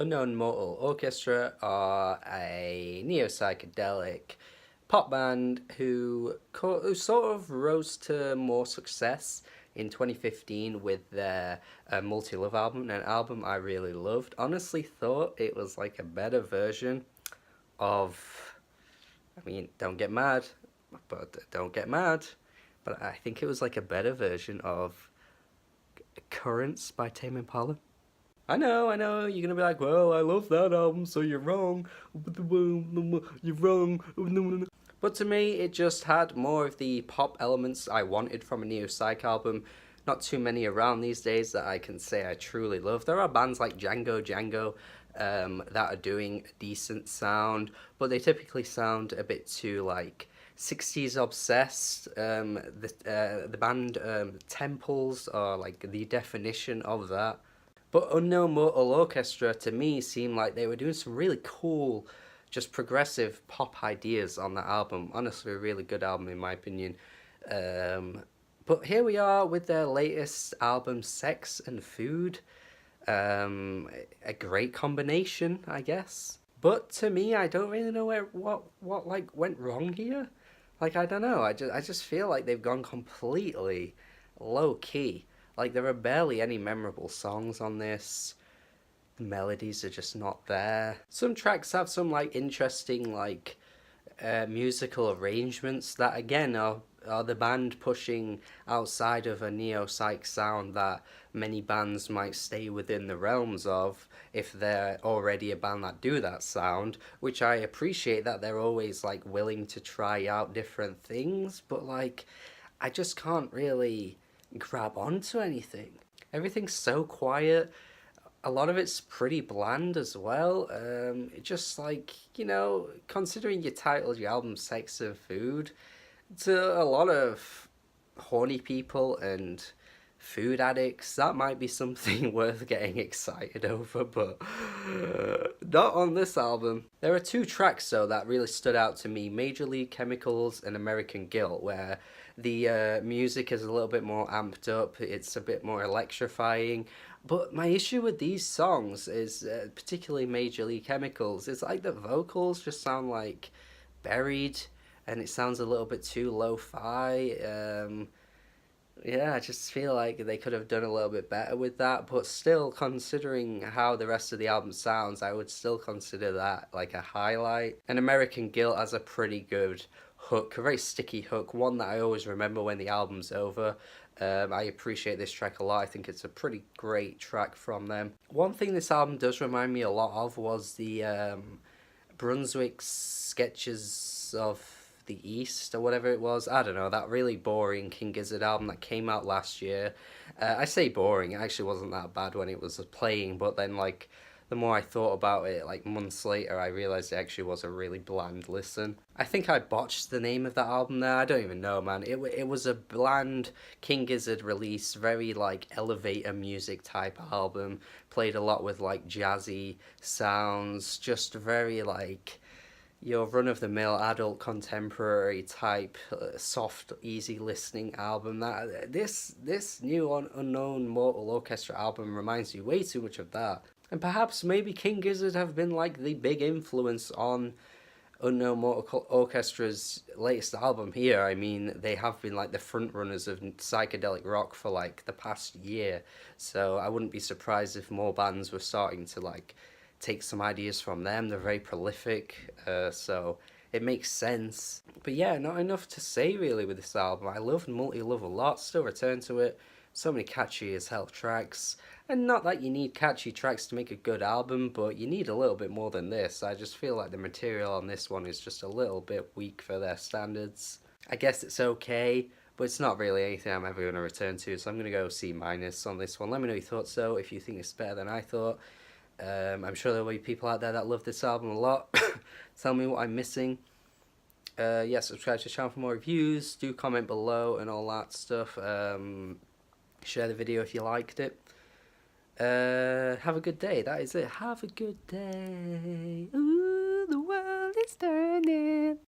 Unknown Mortal Orchestra are a neo-psychedelic pop band who sort of rose to more success in 2015 with their Multi-Love album, an album I really loved. Honestly thought it was like a better version of, I mean, don't get mad, but I think it was like a better version of Currents by Tame Impala. I know, you're gonna be like, well, I love that album, so you're wrong. You're wrong. But to me, it just had more of the pop elements I wanted from a neo-psych album. Not too many around these days that I can say I truly love. There are bands like Django, that are doing a decent sound, but they typically sound a bit too like 60s obsessed. The band Temples are like the definition of that. But Unknown Mortal Orchestra to me seemed like they were doing some really cool, just progressive pop ideas on that album. Honestly, a really good album in my opinion. But here we are with their latest album, Sex and Food. A great combination, I guess. But to me, I don't really know what like went wrong here. Like, I don't know. I just feel like they've gone completely low key. Like, there are barely any memorable songs on this. The melodies are just not there. Some tracks have some like interesting like musical arrangements that again are the band pushing outside of a neo-psych sound that many bands might stay within the realms of if they're already a band that do that sound, which I appreciate that they're always like willing to try out different things, but like I just can't really grab onto anything. Everything's so quiet. A lot of it's pretty bland as well. It just like, considering you titled your album Sex and Food, to a lot of horny people and food addicts, that might be something worth getting excited over, but not on this album. There are two tracks though that really stood out to me, Major League Chemicals and American Guilt, where the music is a little bit more amped up, it's a bit more electrifying. But my issue with these songs is, particularly Major League Chemicals, is like the vocals just sound like buried, and it sounds a little bit too lo-fi. Yeah, I just feel like they could have done a little bit better with that, but still, considering how the rest of the album sounds, I would still consider that like a highlight. And American Guilt has a pretty good hook, a very sticky hook, one that I always remember when the album's over. I appreciate this track a lot. I think it's a pretty great track from them. One thing this album does remind me a lot of was the Brunswick Sketches of the East or whatever it was. I don't know, that really boring King Gizzard album that came out last year. I say boring, it actually wasn't that bad when it was playing, but then like the more I thought about it, like months later, I realised it actually was a really bland listen. I think I botched the name of that album there, I don't even know, man. It was a bland King Gizzard release, very like elevator music type album, played a lot with like jazzy sounds, just very like your run-of-the-mill adult contemporary type soft easy listening album. That this new Unknown Mortal Orchestra album reminds you way too much of that. And perhaps maybe King Gizzard have been like the big influence on Unknown Mortal Orchestra's latest album here. I mean, they have been like the front runners of psychedelic rock for like the past year, so I wouldn't be surprised if more bands were starting to like take some ideas from them. They're very prolific, so it makes sense. But yeah, not enough to say really with this album. I love Multi-Love a lot, still return to it. So many catchy as hell tracks. And not that you need catchy tracks to make a good album, but you need a little bit more than this. I just feel like the material on this one is just a little bit weak for their standards. I guess it's okay, but it's not really anything I'm ever going to return to, so I'm going to go C- on this one. Let me know your thoughts though, if you think it's better than I thought. I'm sure there will be people out there that love this album a lot. Tell me what I'm missing. Yeah, subscribe to the channel for more reviews. Do comment below and all that stuff. Share the video if you liked it. Have a good day. That is it. Have a good day. Ooh, the world is turning.